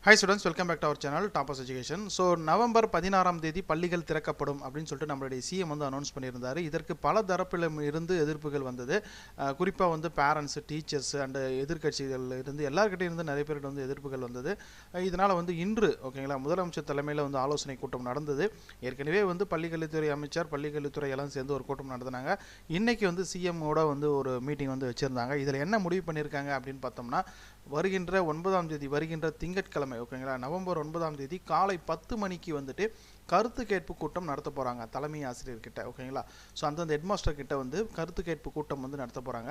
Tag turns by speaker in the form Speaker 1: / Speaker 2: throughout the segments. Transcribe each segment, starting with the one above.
Speaker 1: Hi students, welcome back to our channel Tapas Education. So November 16ஆம் தேதி பள்ளிகள் திறக்கப்படும் அப்படின்னு சொல்லிட்டு நம்மளுடைய சிஎம் வந்து அனௌன்ஸ் பண்ணியிருந்தாரு. இதற்கு பல தரப்பில் இருந்து எதிர்ப்புகள் வந்தது. குறிப்பா வந்து பேரண்ட்ஸ், டீச்சர்ஸ் அண்ட் எதிர்க்கட்சிகள் இருந்து எல்லார்கிட்ட இருந்து நிறைய பேருக்கு வந்து எதிர்ப்புகள் வந்தது. இதனால வந்து இன்று ஓகேங்களா முதலமைச்சர் தலைமையில் வந்து ஆலோசனை கூட்டம் நடந்தது. ஏற்கனவே வந்து பள்ளிக்கல்வித்துறை அமைச்சர், பள்ளிக்கல்வித்துறை எல்லாம் சேர்ந்து ஒரு கூட்டம் நடத்தினாங்க. இன்னைக்கு வந்து சிஎம் ஓட வந்து ஒரு மீட்டிங் வந்து வச்சிருந்தாங்க. இதில் என்ன முடிவு பண்ணியிருக்காங்க அப்படின்னு பார்த்தோம்னா வருகின்ற 9ஆம் தேதி வருகின்ற திங்கட்கிழமை ஓகேங்களா நவம்பர் 9ஆம் தேதி காலை 10 மணிக்கு வந்துட்டு கருத்து கேட்பு கூட்டம் நடத்த போகிறாங்க தலைமை ஆசிரியர் கிட்ட ஓகேங்களா. ஸோ அந்தந்த ஹெட்மாஸ்டர் கிட்ட வந்து கருத்து கேட்பு கூட்டம் வந்து நடத்த போகிறாங்க.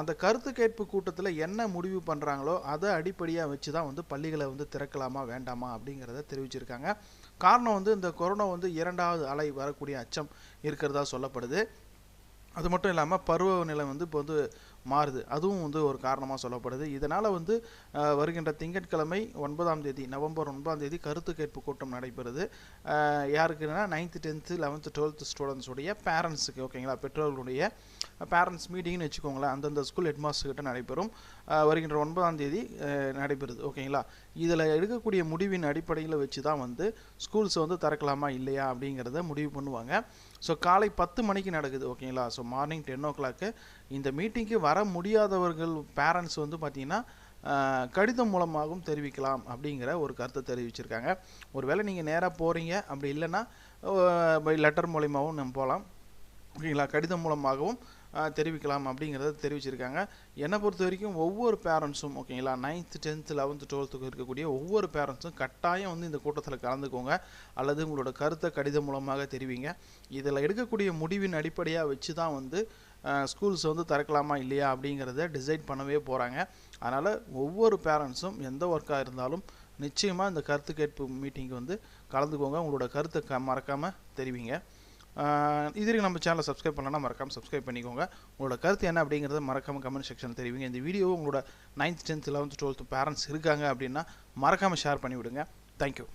Speaker 1: அந்த கருத்து கேட்பு கூட்டத்தில் என்ன முடிவு பண்ணுறாங்களோ அதை அடிப்படையாக வச்சு தான் வந்து பள்ளிகளை வந்து திறக்கலாமா வேண்டாமா அப்படிங்கிறத தெரிவிச்சிருக்காங்க. காரணம் வந்து இந்த கொரோனா வந்து 2வது அலை வரக்கூடிய அச்சம் இருக்கிறதா சொல்லப்படுது. அது மட்டும் இல்லாமல் பருவநிலை வந்து இப்போ வந்து மாறுது, அதுவும் வந்து ஒரு காரணமாக சொல்லப்படுது. இதனால் வந்து வருகின்ற திங்கட்கிழமை 9ஆம் தேதி நவம்பர் 9ஆம் தேதி கருத்து கேட்பு கூட்டம் நடைபெறுது. யாருக்குன்னா 9th 10th 11th 12th ஸ்டூடெண்ட்ஸுடைய பேரண்ட்ஸுக்கு ஓகேங்களா, பெற்றோர்களுடைய பேரண்ட்ஸ் மீட்டிங்னு வச்சுக்கோங்களேன். அந்தந்த ஸ்கூல் ஹெட்மாஸ்டர் கிட்ட நடைபெறும். வருகின்ற 9ஆம் தேதி நடைபெறுது ஓகேங்களா. இதில் எடுக்கக்கூடிய முடிவின் அடிப்படையில் வச்சு தான் வந்து ஸ்கூல்ஸை வந்து திறக்கலாமா இல்லையா அப்படிங்கிறத முடிவு பண்ணுவாங்க. ஸோ காலை 10 மணிக்கு நடக்குது ஓகேங்களா. ஸோ மார்னிங் 10 o'clock இந்த மீட்டிங்க்கு வர முடியாதவர்கள் பேரண்ட்ஸ் வந்து பார்த்தீங்கன்னா கடிதம் மூலமாகவும் தெரிவிக்கலாம் அப்படிங்கிற ஒரு கருத்தை தெரிவிச்சிருக்காங்க. ஒருவேளை நீங்கள் நேராக போகிறீங்க அப்படி இல்லைன்னா பை லெட்டர் மூலமாகவும் நம்ம போகலாம் ஓகேங்களா, கடிதம் மூலமாகவும் தெரிவிக்கலாம் அப்படிங்கிறத தெரிவிச்சிருக்காங்க. என்னை பொறுத்த வரைக்கும் ஒவ்வொரு பேரண்ட்ஸும் ஓகேங்களா 9th 10th 11th 12th இருக்கக்கூடிய ஒவ்வொரு பேரண்ட்ஸும் கட்டாயம் வந்து இந்த கூட்டத்தில் கலந்துக்கோங்க அல்லது உங்களோட கருத்தை கடிதம் மூலமாக தெரிவிங்க. இதில் எடுக்கக்கூடிய முடிவின் அடிப்படையாக வச்சு தான் வந்து ஸ்கூல்ஸ் வந்து திறக்கலாமா இல்லையா அப்படிங்கிறத டிசைட் பண்ணவே போகிறாங்க. அதனால் ஒவ்வொரு பேரண்ட்ஸும் எந்த ஒர்க்காக இருந்தாலும் நிச்சயமாக இந்த கருத்து கேட்பு மீட்டிங்கு வந்து கலந்துக்கோங்க. உங்களோட கருத்தை மறக்காமல் தெரிவிங்க. இதுவரைக்கும் நம்ம சேனலை சப்ஸ்கிரைப் பண்ணலன்னா மறக்காமல் சப்ஸ்கிரைப் பண்ணிக்கோங்க. உங்களோட கருத்து என்ன அப்படிங்கிறத மறக்காமல் கமெண்ட் செக்ஷன் தெரிவிங்க. இந்த வீடியோவை உங்களோட 9th 10th 11th 12th parents இருக்காங்க அப்படின்னா மறக்காமல் ஷேர் பண்ணிவிடுங்க. தேங்க்யூ.